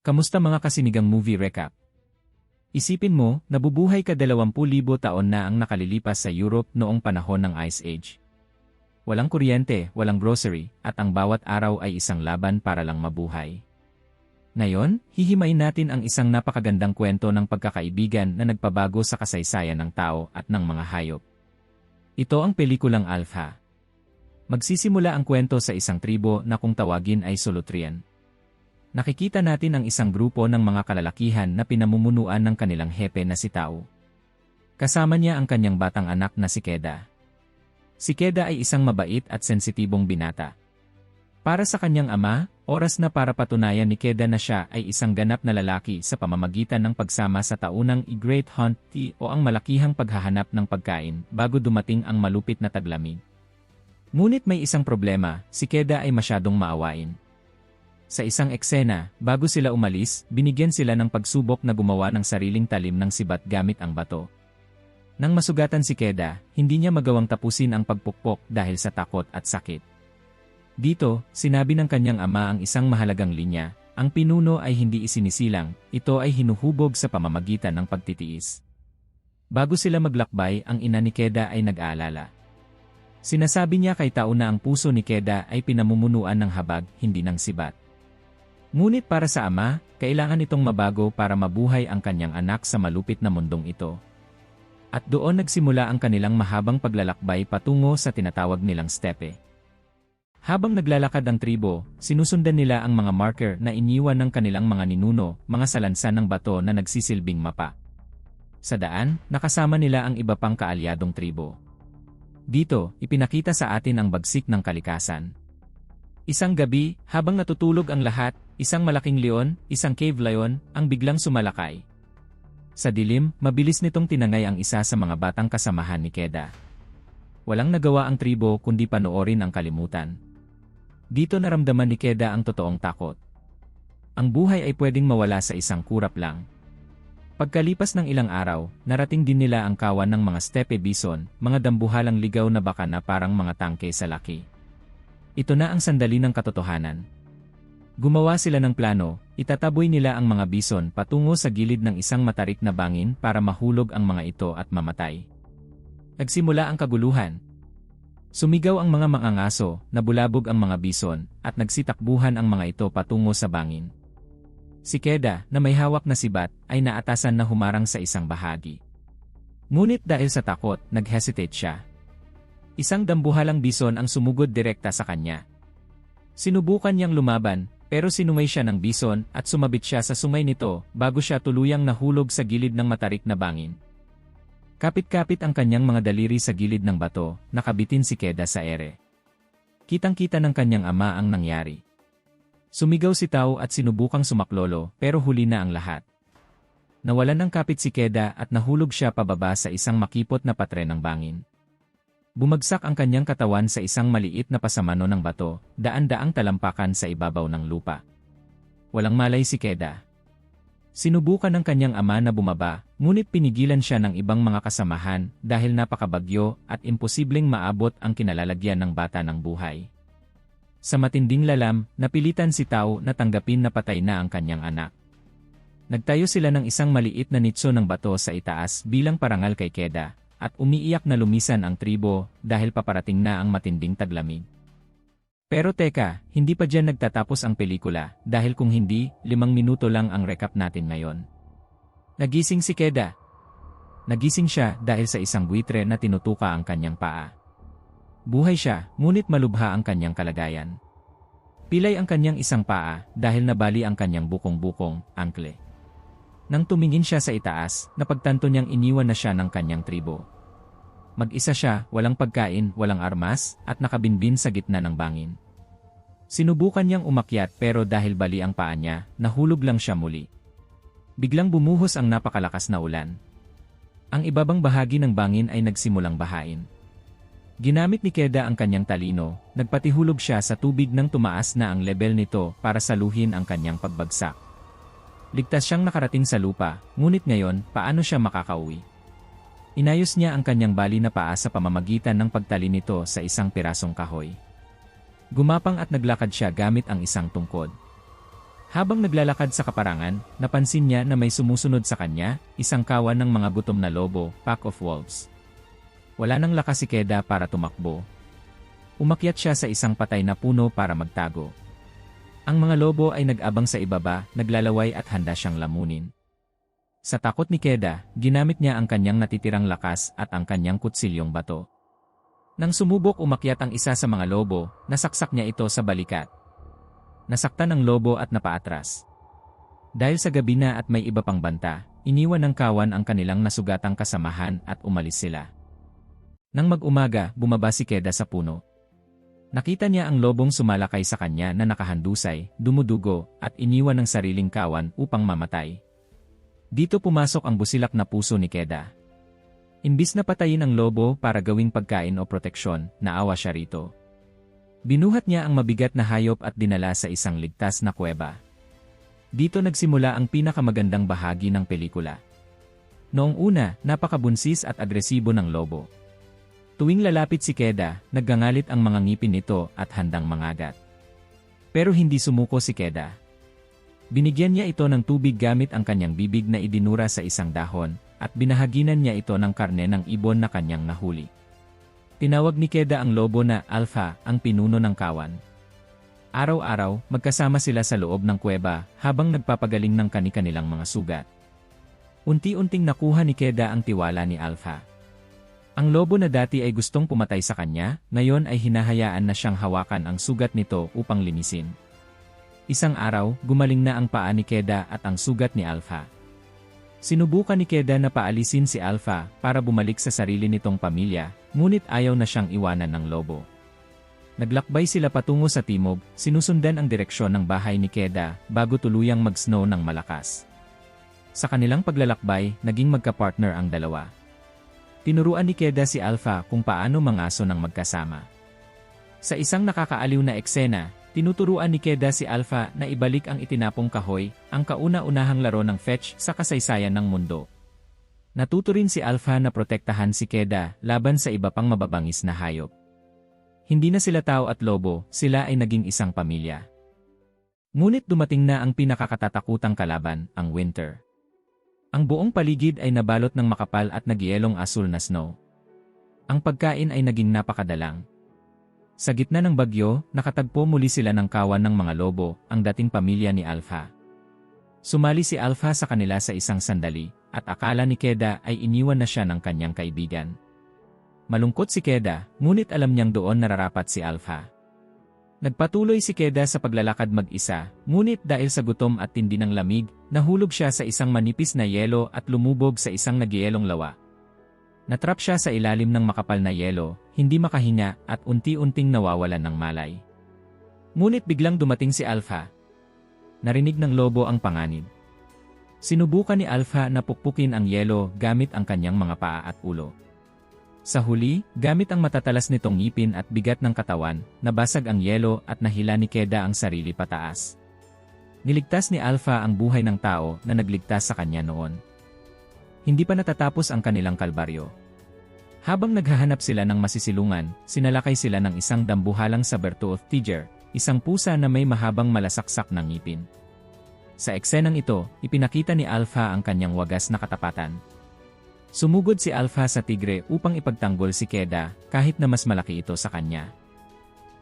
Kamusta mga kasinigang movie recap? Isipin mo, nabubuhay ka 20,000 taon na ang nakalilipas sa Europe noong panahon ng Ice Age. Walang kuryente, walang grocery, at ang bawat araw ay isang laban para lang mabuhay. Ngayon, hihimayin natin ang isang napakagandang kwento ng pagkakaibigan na nagpabago sa kasaysayan ng tao at ng mga hayop. Ito ang pelikulang Alpha. Magsisimula ang kwento sa isang tribo na kung tawagin ay Solutrian. Nakikita natin ang isang grupo ng mga kalalakihan na pinamumunuan ng kanilang hepe na si Tao. Kasama niya ang kanyang batang anak na si Keda. Si Keda ay isang mabait at sensitibong binata. Para sa kanyang ama, oras na para patunayan ni Keda na siya ay isang ganap na lalaki sa pamamagitan ng pagsama sa taunang I-Great Hunt o ang malakihang paghahanap ng pagkain bago dumating ang malupit na taglamig. Ngunit may isang problema, si Keda ay masyadong maawain. Sa isang eksena, bago sila umalis, binigyan sila ng pagsubok na gumawa ng sariling talim ng sibat gamit ang bato. Nang masugatan si Keda, hindi niya magawang tapusin ang pagpukpok dahil sa takot at sakit. Dito, sinabi ng kanyang ama ang isang mahalagang linya, ang pinuno ay hindi isinisilang, ito ay hinuhubog sa pamamagitan ng pagtitiis. Bago sila maglakbay, ang ina ni Keda ay nag-aalala. Sinasabi niya kay Tao na ang puso ni Keda ay pinamumunuan ng habag, hindi ng sibat. Ngunit para sa ama, kailangan itong mabago para mabuhay ang kanyang anak sa malupit na mundong ito. At doon nagsimula ang kanilang mahabang paglalakbay patungo sa tinatawag nilang steppe. Habang naglalakad ang tribo, sinusundan nila ang mga marker na iniwan ng kanilang mga ninuno, mga salansan ng bato na nagsisilbing mapa. Sa daan, nakasama nila ang iba pang kaalyadong tribo. Dito, ipinakita sa atin ang bagsik ng kalikasan. Isang gabi, habang natutulog ang lahat, isang malaking leon, isang cave lion, ang biglang sumalakay. Sa dilim, mabilis nitong tinangay ang isa sa mga batang kasamahan ni Keda. Walang nagawa ang tribo kundi panoorin ang kalimutan. Dito naramdaman ni Keda ang totoong takot. Ang buhay ay pwedeng mawala sa isang kurap lang. Pagkalipas ng ilang araw, narating din nila ang kawan ng mga steppe bison, mga dambuhalang ligaw na baka na parang mga tangke sa laki. Ito na ang sandali ng katotohanan. Gumawa sila ng plano, itataboy nila ang mga bison patungo sa gilid ng isang matarik na bangin para mahulog ang mga ito at mamatay. Nagsimula ang kaguluhan. Sumigaw ang mga mangangaso, nabulabog ang mga bison, at nagsitakbuhan ang mga ito patungo sa bangin. Si Keda, na may hawak na sibat, ay naatasan na humarang sa isang bahagi. Ngunit dahil sa takot, nag-hesitate siya. Isang dambuhalang bison ang sumugod direkta sa kanya. Sinubukan niyang lumaban, pero sinungay siya ng bison at sumabit siya sa sungay nito bago siya tuluyang nahulog sa gilid ng matarik na bangin. Kapit-kapit ang kanyang mga daliri sa gilid ng bato, nakabitin si Keda sa ere. Kitang-kita ng kanyang ama ang nangyari. Sumigaw si Tao at sinubukang sumaklolo pero huli na ang lahat. Nawalan ng kapit si Keda at nahulog siya pababa sa isang makipot na patre ng bangin. Bumagsak ang kanyang katawan sa isang maliit na pasamano ng bato, daan-daang talampakan sa ibabaw ng lupa. Walang malay si Keda. Sinubukan ng kanyang ama na bumaba, ngunit pinigilan siya ng ibang mga kasamahan dahil napakabagyo at imposibleng maabot ang kinalalagyan ng bata ng buhay. Sa matinding lalam, napilitan si Tao na tanggapin na patay na ang kanyang anak. Nagtayo sila ng isang maliit na nitso ng bato sa itaas bilang parangal kay Keda. At umiiyak na lumisan ang tribo dahil paparating na ang matinding taglamig. Pero teka, hindi pa dyan nagtatapos ang pelikula dahil kung hindi, 5 minuto lang ang recap natin ngayon. Nagising si Keda. Nagising siya dahil sa isang buitre na tinutuka ang kanyang paa. Buhay siya, ngunit malubha ang kanyang kalagayan. Pilay ang kanyang isang paa dahil nabali ang kanyang bukong-bukong, ankle. Nang tumingin siya sa itaas, napagtanto niyang iniwan na siya ng kanyang tribo. Mag-isa siya, walang pagkain, walang armas, at nakabinbin sa gitna ng bangin. Sinubukan niyang umakyat pero dahil bali ang paa niya, nahulog lang siya muli. Biglang bumuhos ang napakalakas na ulan. Ang ibabang bahagi ng bangin ay nagsimulang bahain. Ginamit ni Keda ang kanyang talino, nagpatihulog siya sa tubig nang tumaas na ang level nito para saluhin ang kanyang pagbagsak. Ligtas siyang nakarating sa lupa, ngunit ngayon, paano siya makakauwi? Inayos niya ang kanyang bali na paa sa pamamagitan ng pagtali nito sa isang pirasong kahoy. Gumapang at naglakad siya gamit ang isang tungkod. Habang naglalakad sa kaparangan, napansin niya na may sumusunod sa kanya, isang kawan ng mga gutom na lobo, pack of wolves. Wala nang lakas si Keda para tumakbo. Umakyat siya sa isang patay na puno para magtago. Ang mga lobo ay nag-abang sa ibaba, naglalaway at handa siyang lamunin. Sa takot ni Keda, ginamit niya ang kanyang natitirang lakas at ang kanyang kutsilyong bato. Nang sumubok umakyat ang isa sa mga lobo, nasaksak niya ito sa balikat. Nasaktan ang lobo at napaatras. Dahil sa gabi na at may iba pang banta, iniwan ng kawan ang kanilang nasugatang kasamahan at umalis sila. Nang mag-umaga, bumaba si Keda sa puno. Nakita niya ang lobong sumalakay sa kanya na nakahandusay, dumudugo, at iniwan ng sariling kawan upang mamatay. Dito pumasok ang busilak na puso ni Keda. Imbis na patayin ang lobo para gawing pagkain o proteksyon, naawa siya rito. Binuhat niya ang mabigat na hayop at dinala sa isang ligtas na kuweba. Dito nagsimula ang pinakamagandang bahagi ng pelikula. Noong una, napakabunsis at agresibo ng lobo. Tuwing lalapit si Keda, naggangalit ang mga ngipin nito at handang mangagat. Pero hindi sumuko si Keda. Binigyan niya ito ng tubig gamit ang kanyang bibig na idinura sa isang dahon, at binahaginan niya ito ng karne ng ibon na kanyang nahuli. Tinawag ni Keda ang lobo na Alpha, ang pinuno ng kawan. Araw-araw, magkasama sila sa loob ng kuweba habang nagpapagaling ng kani-kanilang mga sugat. Unti-unting nakuha ni Keda ang tiwala ni Alpha. Ang lobo na dati ay gustong pumatay sa kanya, ngayon ay hinahayaan na siyang hawakan ang sugat nito upang linisin. Isang araw, gumaling na ang paa ni Keda at ang sugat ni Alpha. Sinubukan ni Keda na paalisin si Alpha para bumalik sa sarili nitong pamilya, ngunit ayaw na siyang iwanan ng lobo. Naglakbay sila patungo sa timog, sinusundan ang direksyon ng bahay ni Keda bago tuluyang mag-snow ng malakas. Sa kanilang paglalakbay, naging magka-partner ang dalawa. Tinuruan ni Keda si Alpha kung paano mangaso ng magkasama. Sa isang nakakaaliw na eksena, tinuturuan ni Keda si Alpha na ibalik ang itinapong kahoy, ang kauna-unahang laro ng fetch sa kasaysayan ng mundo. Natuto rin si Alpha na protektahan si Keda laban sa iba pang mababangis na hayop. Hindi na sila tao at lobo, sila ay naging isang pamilya. Ngunit dumating na ang pinakakatatakutang kalaban, ang winter. Ang buong paligid ay nabalot ng makapal at nagyelong asul na snow. Ang pagkain ay naging napakadalang. Sa gitna ng bagyo, nakatagpo muli sila ng kawan ng mga lobo, ang dating pamilya ni Alpha. Sumali si Alpha sa kanila sa isang sandali, at akala ni Keda ay iniwan na siya ng kanyang kaibigan. Malungkot si Keda, ngunit alam niyang doon nararapat si Alpha. Nagpatuloy si Keda sa paglalakad mag-isa, ngunit dahil sa gutom at tindi ng lamig, nahulog siya sa isang manipis na yelo at lumubog sa isang nagyelong lawa. Natrap siya sa ilalim ng makapal na yelo, hindi makahinga at unti-unting nawawalan ng malay. Ngunit biglang dumating si Alpha. Narinig ng lobo ang panganib. Sinubukan ni Alpha na pukpukin ang yelo gamit ang kanyang mga paa at ulo. Sa huli, gamit ang matatalas nitong ngipin at bigat ng katawan, nabasag ang yelo at nahila ni Keda ang sarili pataas. Niligtas ni Alpha ang buhay ng tao na nagligtas sa kanya noon. Hindi pa natatapos ang kanilang kalbaryo. Habang naghahanap sila ng masisilungan, sinalakay sila ng isang dambuhalang saber-toothed tiger, isang pusa na may mahabang malasaksak na ngipin. Sa eksenang ito, ipinakita ni Alpha ang kanyang wagas na katapatan. Sumugod si Alpha sa tigre upang ipagtanggol si Keda, kahit na mas malaki ito sa kanya.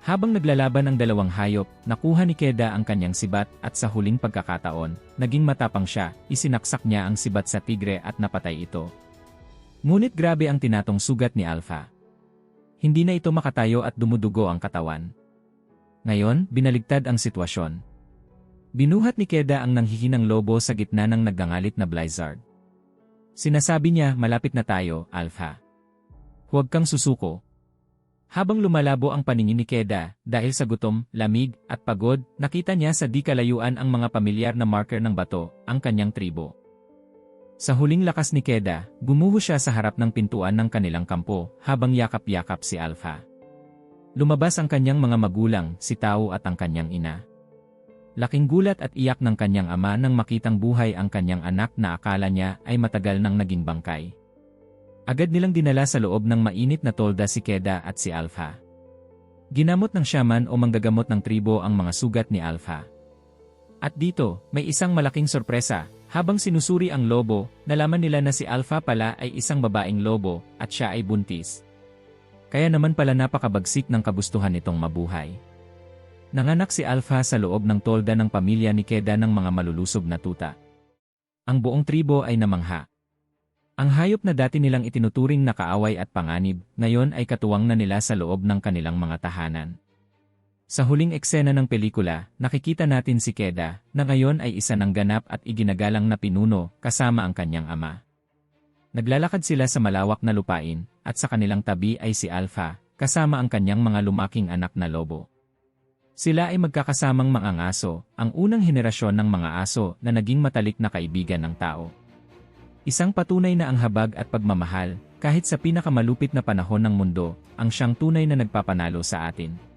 Habang naglalaban ang dalawang hayop, nakuha ni Keda ang kanyang sibat at sa huling pagkakataon, naging matapang siya, isinaksak niya ang sibat sa tigre at napatay ito. Ngunit grabe ang tinatong sugat ni Alpha. Hindi na ito makatayo at dumudugo ang katawan. Ngayon, binaligtad ang sitwasyon. Binuhat ni Keda ang nanghihinang lobo sa gitna ng naggangalit na blizzard. Sinasabi niya, malapit na tayo, Alpha. Huwag kang susuko. Habang lumalabo ang paningin ni Keda, dahil sa gutom, lamig, at pagod, nakita niya sa di kalayuan ang mga pamilyar na marker ng bato, ang kanyang tribo. Sa huling lakas ni Keda, gumuho siya sa harap ng pintuan ng kanilang kampo, habang yakap-yakap si Alpha. Lumabas ang kanyang mga magulang, si Tao at ang kanyang ina. Laking gulat at iyak ng kanyang ama nang makitang buhay ang kanyang anak na akala niya ay matagal nang naging bangkay. Agad nilang dinala sa loob ng mainit na tolda si Keda at si Alpha. Ginamot ng shaman o manggagamot ng tribo ang mga sugat ni Alpha. At dito, may isang malaking sorpresa. Habang sinusuri ang lobo, nalaman nila na si Alpha pala ay isang babaeng lobo at siya ay buntis. Kaya naman pala napakabagsik ng kagustuhan nitong mabuhay. Nanganak si Alpha sa loob ng tolda ng pamilya ni Keda ng mga malulusob na tuta. Ang buong tribo ay namangha. Ang hayop na dati nilang itinuturing na kaaway at panganib, ngayon ay katuwang na nila sa loob ng kanilang mga tahanan. Sa huling eksena ng pelikula, nakikita natin si Keda, na ngayon ay isa ng ganap at iginagalang na pinuno, kasama ang kanyang ama. Naglalakad sila sa malawak na lupain, at sa kanilang tabi ay si Alpha, kasama ang kanyang mga lumaking anak na lobo. Sila ay magkakasamang mga aso, ang unang henerasyon ng mga aso na naging matalik na kaibigan ng tao. Isang patunay na ang habag at pagmamahal, kahit sa pinakamalupit na panahon ng mundo, ang siyang tunay na nagpapanalo sa atin.